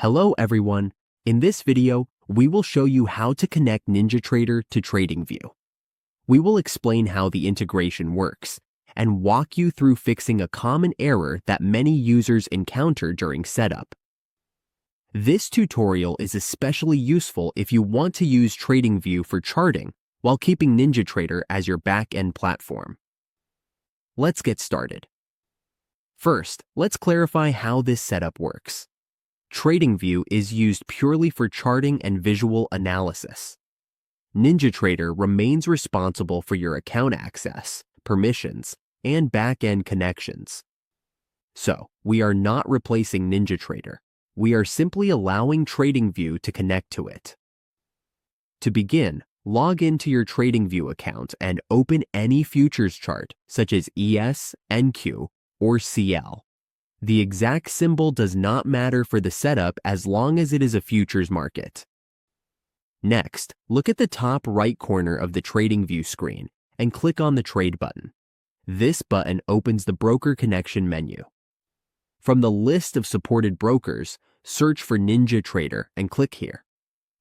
Hello everyone. In this video, we will show you how to connect Ninjatrader to Tradingview. We will explain how the integration works and walk you through fixing a common error that many users encounter during setup. This tutorial is especially useful if you want to use Tradingview for charting while keeping Ninjatrader as your back-end platform. Let's get started. First, let's clarify how this setup works. Tradingview is used purely for charting and visual analysis. Ninjatrader remains responsible for your account access, permissions, and back-end connections. So, we are not replacing Ninjatrader. We are simply allowing Tradingview to connect to it. To begin, log into your Tradingview account and open any futures chart, such as ES, NQ, or CL. The exact symbol does not matter for the setup as long as it is a futures market. Next, look at the top right corner of the Tradingview screen and click on the Trade button. This button opens the Broker Connection menu. From the list of supported brokers, search for Ninjatrader and click here.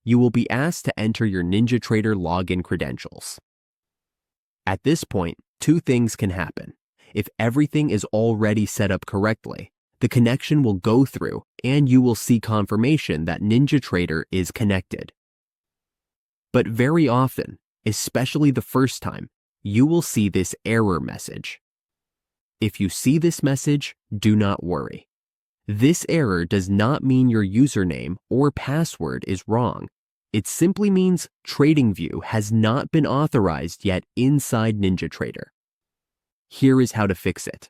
You will be asked to enter your Ninjatrader login credentials. At this point, two things can happen. If everything is already set up correctly, the connection will go through and you will see confirmation that Ninjatrader is connected. But very often, especially the first time, you will see this error message. If you see this message, do not worry. This error does not mean your username or password is wrong. It simply means Tradingview has not been authorized yet inside Ninjatrader. Here is how to fix it.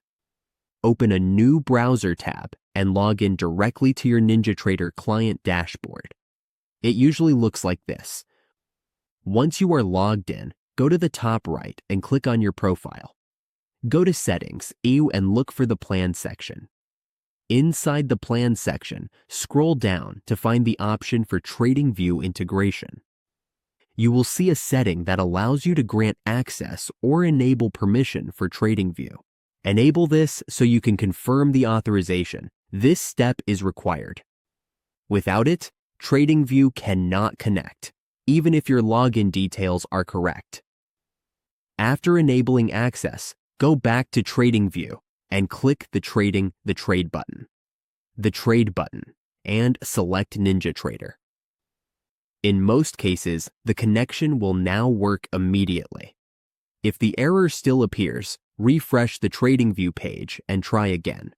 Open a new browser tab and log in directly to your Ninjatrader client dashboard. It usually looks like this. Once you are logged in, go to the top right and click on your profile. Go to Settings and look for the Plan section. Inside the Plan section, scroll down to find the option for Tradingview integration. You will see a setting that allows you to grant access or enable permission for Tradingview. Enable this so you can confirm the authorization. This step is required. Without it, Tradingview cannot connect, even if your login details are correct. After enabling access, go back to Tradingview and click the Trade button. The Trade button, and select Ninjatrader. In most cases, the connection will now work immediately. If the error still appears, refresh the Tradingview page and try again.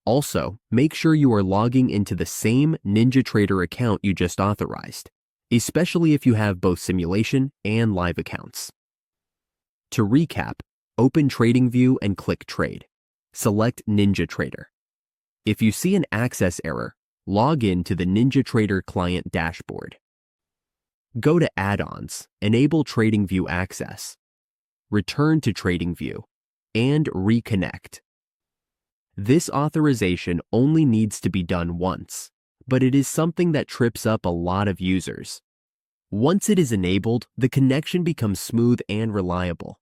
Also, make sure you are logging into the same Ninjatrader account you just authorized, especially if you have both simulation and live accounts. To recap, open Tradingview and click Trade. Select Ninjatrader. If you see an access error, log in to the Ninjatrader client dashboard. Go to Add-ons, enable Tradingview access. Return to Tradingview, and reconnect. This authorization only needs to be done once, but it is something that trips up a lot of users. Once it is enabled, the connection becomes smooth and reliable.